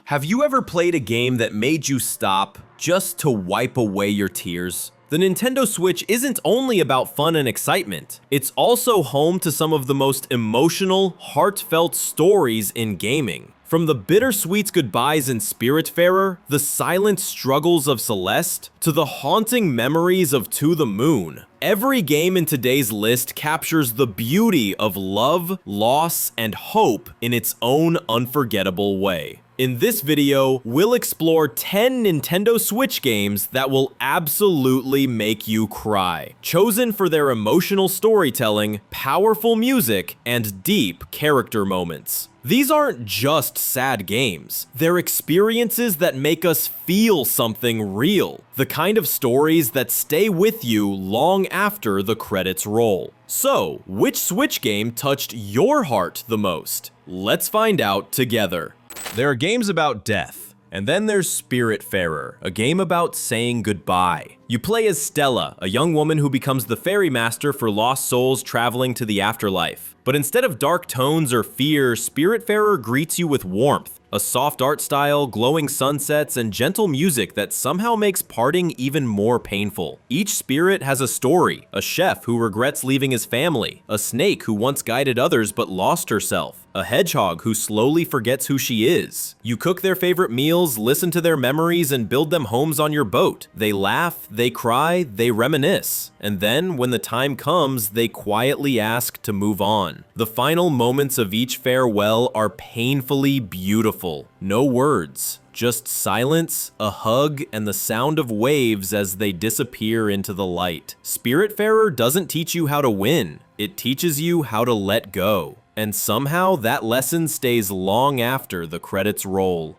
Have you ever played a game that made you stop just to wipe away your tears? The Nintendo Switch isn't only about fun and excitement, it's also home to some of the most emotional, heartfelt stories in gaming. From the bittersweet goodbyes in Spiritfarer, the silent struggles of Celeste, to the haunting memories of To the Moon, every game in today's list captures the beauty of love, loss, and hope in its own unforgettable way. In this video, we'll explore 10 Nintendo Switch games that will absolutely make you cry, chosen for their emotional storytelling, powerful music, and deep character moments. These aren't just sad games, they're experiences that make us feel something real, the kind of stories that stay with you long after the credits roll. So, which Switch game touched your heart the most? Let's find out together. There are games about death, and then there's Spiritfarer, a game about saying goodbye. You play as Stella, a young woman who becomes the ferry master for lost souls traveling to the afterlife. But instead of dark tones or fear, Spiritfarer greets you with warmth, a soft art style, glowing sunsets, and gentle music that somehow makes parting even more painful. Each spirit has a story: a chef who regrets leaving his family, a snake who once guided others but lost herself, a hedgehog who slowly forgets who she is. You cook their favorite meals, listen to their memories, and build them homes on your boat. They laugh, they cry, they reminisce. And then, when the time comes, they quietly ask to move on. The final moments of each farewell are painfully beautiful. No words, just silence, a hug, and the sound of waves as they disappear into the light. Spiritfarer doesn't teach you how to win, it teaches you how to let go. And somehow that lesson stays long after the credits roll.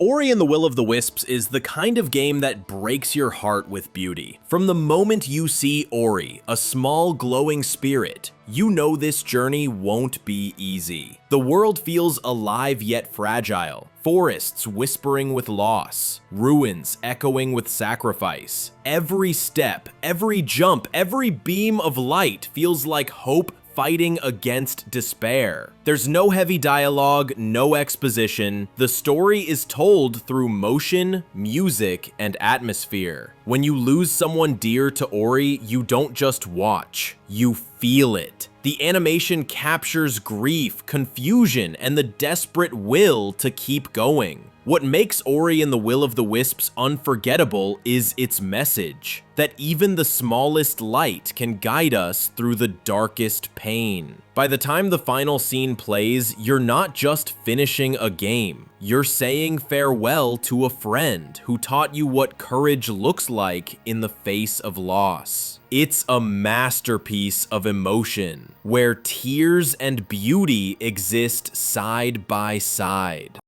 Ori and the Will of the Wisps is the kind of game that breaks your heart with beauty. From the moment you see Ori, a small glowing spirit, you know this journey won't be easy. The world feels alive yet fragile. Forests whispering with loss, ruins echoing with sacrifice. Every step, every jump, every beam of light feels like hope fighting against despair. There's no heavy dialogue, no exposition. The story is told through motion, music, and atmosphere. When you lose someone dear to Ori, you don't just watch, you feel it. The animation captures grief, confusion, and the desperate will to keep going. What makes Ori and the Will of the Wisps unforgettable is its message, that even the smallest light can guide us through the darkest pain. By the time the final scene plays, you're not just finishing a game, you're saying farewell to a friend who taught you what courage looks like in the face of loss. It's a masterpiece of emotion, where tears and beauty exist side by side.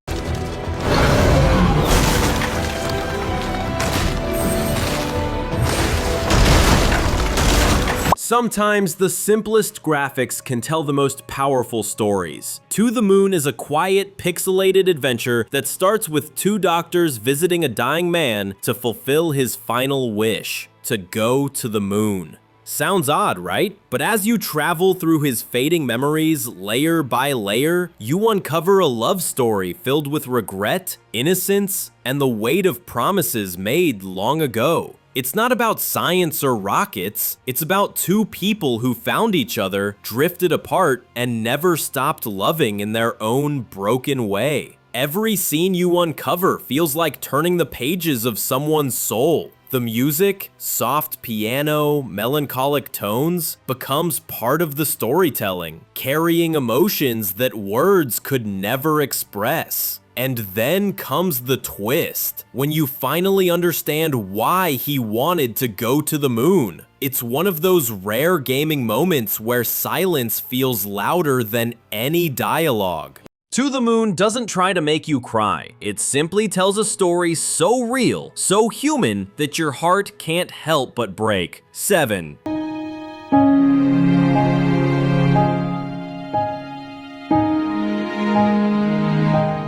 Sometimes the simplest graphics can tell the most powerful stories. To the Moon is a quiet, pixelated adventure that starts with two doctors visiting a dying man to fulfill his final wish: to go to the moon. Sounds odd, right? But as you travel through his fading memories layer by layer, you uncover a love story filled with regret, innocence, and the weight of promises made long ago. It's not about science or rockets, it's about two people who found each other, drifted apart, and never stopped loving in their own broken way. Every scene you uncover feels like turning the pages of someone's soul. The music, soft piano, melancholic tones, becomes part of the storytelling, carrying emotions that words could never express. And then comes the twist, when you finally understand why he wanted to go to the moon. It's one of those rare gaming moments where silence feels louder than any dialogue. To the Moon doesn't try to make you cry. It simply tells a story so real, so human, that your heart can't help but break. 7.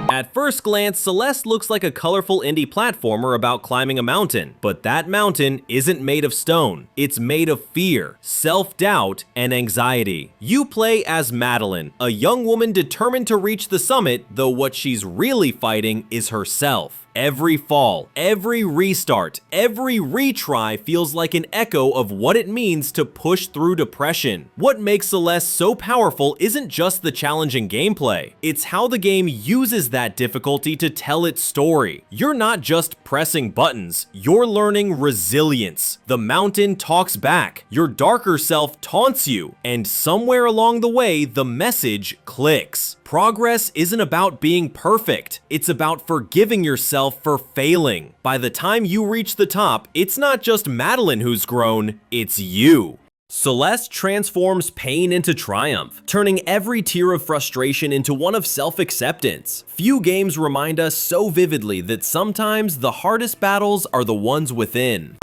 At first glance, Celeste looks like a colorful indie platformer about climbing a mountain, but that mountain isn't made of stone. It's made of fear, self-doubt, and anxiety. You play as Madeline, a young woman determined to reach the summit, though what she's really fighting is herself. Every fall, every restart, every retry feels like an echo of what it means to push through depression. What makes Celeste so powerful isn't just the challenging gameplay, it's how the game uses that difficulty to tell its story. You're not just pressing buttons, you're learning resilience. The mountain talks back, your darker self taunts you, and somewhere along the way, the message clicks. Progress isn't about being perfect, it's about forgiving yourself for failing. By the time you reach the top, it's not just Madeline who's grown, it's you. Celeste transforms pain into triumph, turning every tear of frustration into one of self-acceptance. Few games remind us so vividly that sometimes the hardest battles are the ones within.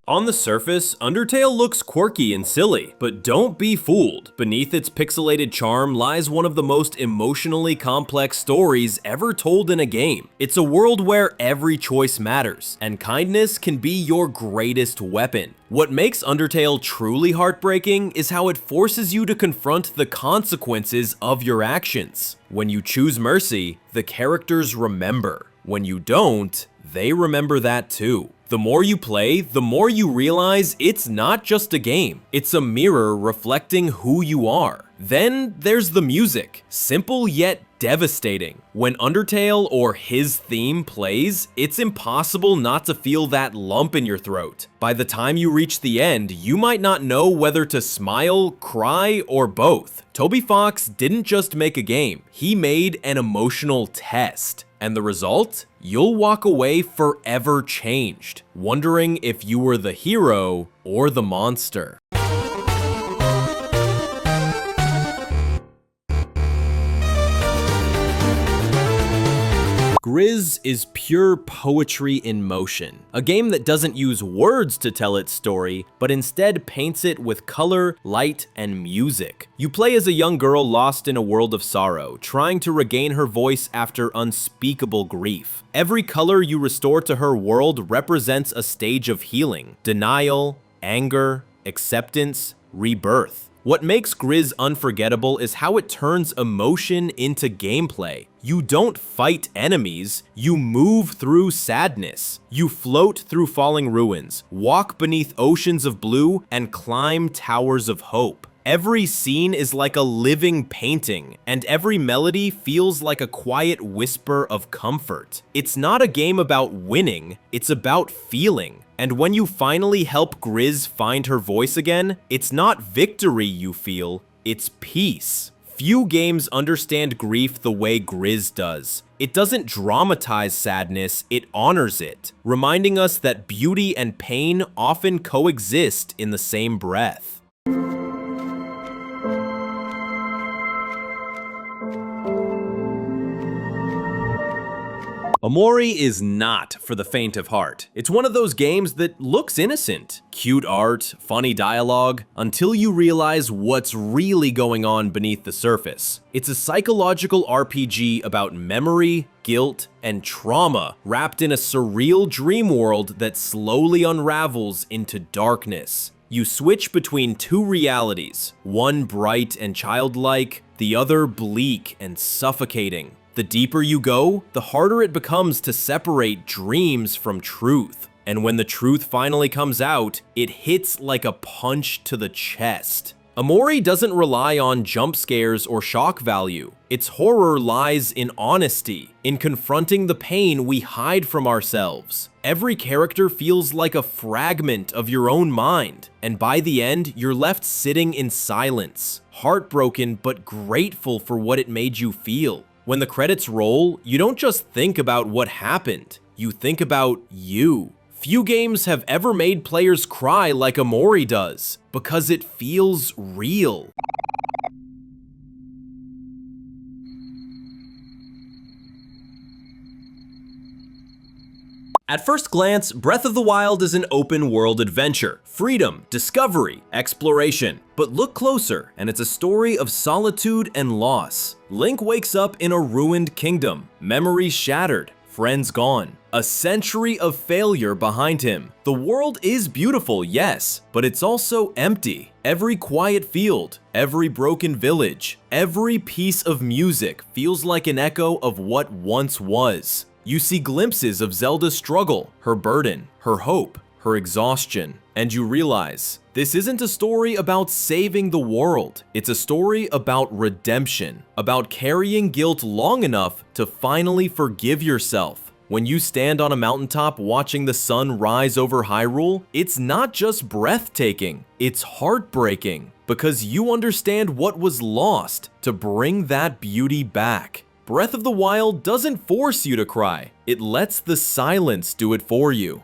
On the surface, Undertale looks quirky and silly, but don't be fooled. Beneath its pixelated charm lies one of the most emotionally complex stories ever told in a game. It's a world where every choice matters, and kindness can be your greatest weapon. What makes Undertale truly heartbreaking is how it forces you to confront the consequences of your actions. When you choose mercy, the characters remember. When you don't, they remember that too. The more you play, the more you realize it's not just a game. It's a mirror reflecting who you are. Then there's the music, simple yet devastating. When Undertale or his theme plays, it's impossible not to feel that lump in your throat. By the time you reach the end, you might not know whether to smile, cry, or both. Toby Fox didn't just make a game, he made an emotional test. And the result? You'll walk away forever changed, wondering if you were the hero or the monster. Gris is pure poetry in motion, a game that doesn't use words to tell its story, but instead paints it with color, light, and music. You play as a young girl lost in a world of sorrow, trying to regain her voice after unspeakable grief. Every color you restore to her world represents a stage of healing, denial, anger, acceptance, rebirth. What makes Gris unforgettable is how it turns emotion into gameplay. You don't fight enemies, you move through sadness. You float through falling ruins, walk beneath oceans of blue, and climb towers of hope. Every scene is like a living painting, and every melody feels like a quiet whisper of comfort. It's not a game about winning, it's about feeling. And when you finally help Gris find her voice again, it's not victory you feel, it's peace. Few games understand grief the way Gris does. It doesn't dramatize sadness, it honors it, reminding us that beauty and pain often coexist in the same breath. Omori is not for the faint of heart. It's one of those games that looks innocent. Cute art, funny dialogue, until you realize what's really going on beneath the surface. It's a psychological RPG about memory, guilt, and trauma wrapped in a surreal dream world that slowly unravels into darkness. You switch between two realities, one bright and childlike, the other bleak and suffocating. The deeper you go, the harder it becomes to separate dreams from truth. And when the truth finally comes out, it hits like a punch to the chest. Omori doesn't rely on jump scares or shock value. Its horror lies in honesty, in confronting the pain we hide from ourselves. Every character feels like a fragment of your own mind, and by the end, you're left sitting in silence, heartbroken but grateful for what it made you feel. When the credits roll, you don't just think about what happened, you think about you. Few games have ever made players cry like Omori does, because it feels real. At first glance, Breath of the Wild is an open-world adventure. Freedom, discovery, exploration. But look closer, and it's a story of solitude and loss. Link wakes up in a ruined kingdom, memories shattered, friends gone. A century of failure behind him. The world is beautiful, yes, but it's also empty. Every quiet field, every broken village, every piece of music feels like an echo of what once was. You see glimpses of Zelda's struggle, her burden, her hope, her exhaustion, and you realize this isn't a story about saving the world. It's a story about redemption, about carrying guilt long enough to finally forgive yourself. When you stand on a mountaintop watching the sun rise over Hyrule, it's not just breathtaking, it's heartbreaking, because you understand what was lost to bring that beauty back. Breath of the Wild doesn't force you to cry, it lets the silence do it for you.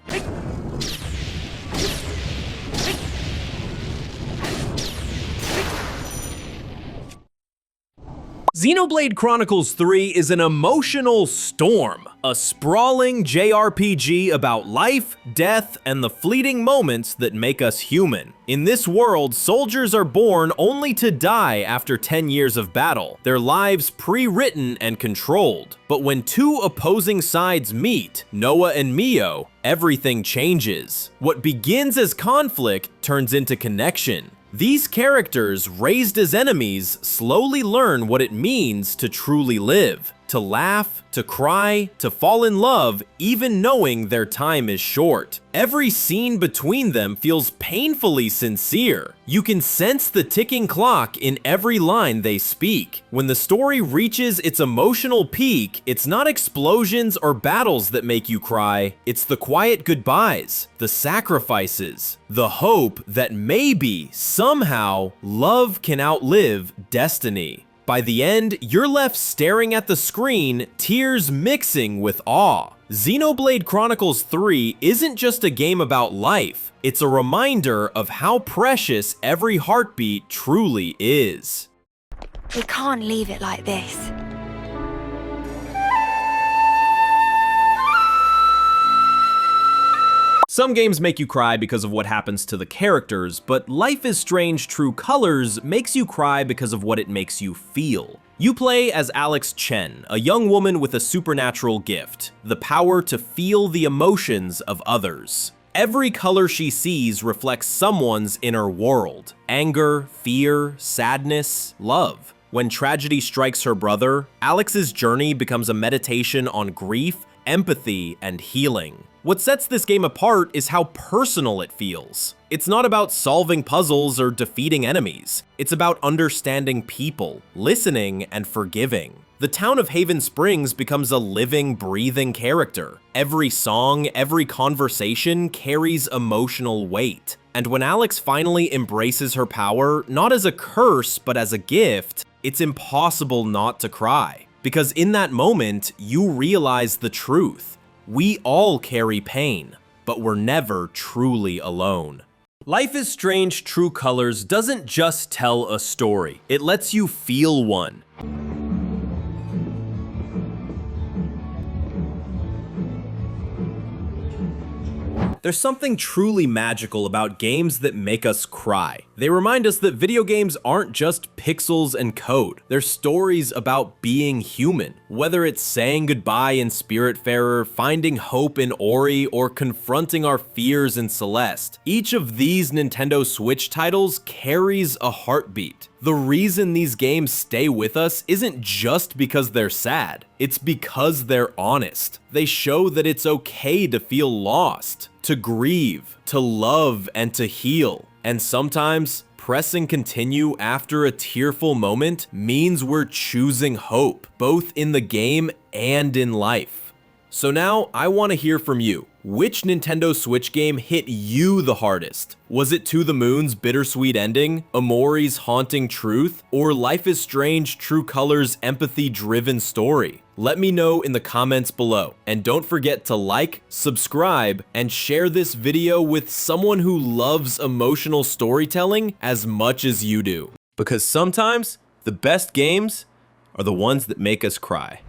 Xenoblade Chronicles 3 is an emotional storm, a sprawling JRPG about life, death, and the fleeting moments that make us human. In this world, soldiers are born only to die after 10 years of battle, their lives pre-written and controlled. But when two opposing sides meet, Noah and Mio, everything changes. What begins as conflict turns into connection. These characters, raised as enemies, slowly learn what it means to truly live, to laugh, to cry, to fall in love, even knowing their time is short. Every scene between them feels painfully sincere. You can sense the ticking clock in every line they speak. When the story reaches its emotional peak, it's not explosions or battles that make you cry, it's the quiet goodbyes, the sacrifices, the hope that maybe, somehow, love can outlive destiny. By the end, you're left staring at the screen, tears mixing with awe. Xenoblade Chronicles 3 isn't just a game about life, it's a reminder of how precious every heartbeat truly is. We can't leave it like this. Some games make you cry because of what happens to the characters, but Life is Strange True Colors makes you cry because of what it makes you feel. You play as Alex Chen, a young woman with a supernatural gift, the power to feel the emotions of others. Every color she sees reflects someone's inner world: anger, fear, sadness, love. When tragedy strikes her brother, Alex's journey becomes a meditation on grief, empathy, and healing. What sets this game apart is how personal it feels. It's not about solving puzzles or defeating enemies. It's about understanding people, listening, and forgiving. The town of Haven Springs becomes a living, breathing character. Every song, every conversation carries emotional weight. And when Alex finally embraces her power, not as a curse, but as a gift, it's impossible not to cry. Because in that moment, you realize the truth. We all carry pain, but we're never truly alone. Life is Strange True Colors doesn't just tell a story, it lets you feel one. There's something truly magical about games that make us cry. They remind us that video games aren't just pixels and code. They're stories about being human. Whether it's saying goodbye in Spiritfarer, finding hope in Omori, or confronting our fears in Celeste, each of these Nintendo Switch titles carries a heartbeat. The reason these games stay with us isn't just because they're sad, it's because they're honest. They show that it's okay to feel lost, to grieve, to love, and to heal. And sometimes, pressing continue after a tearful moment means we're choosing hope, both in the game and in life. So now, I want to hear from you. Which Nintendo Switch game hit you the hardest? Was it To the Moon's bittersweet ending, Omori's haunting truth, or Life is Strange True Colors' empathy-driven story? Let me know in the comments below. And don't forget to like, subscribe, and share this video with someone who loves emotional storytelling as much as you do. Because sometimes, the best games are the ones that make us cry.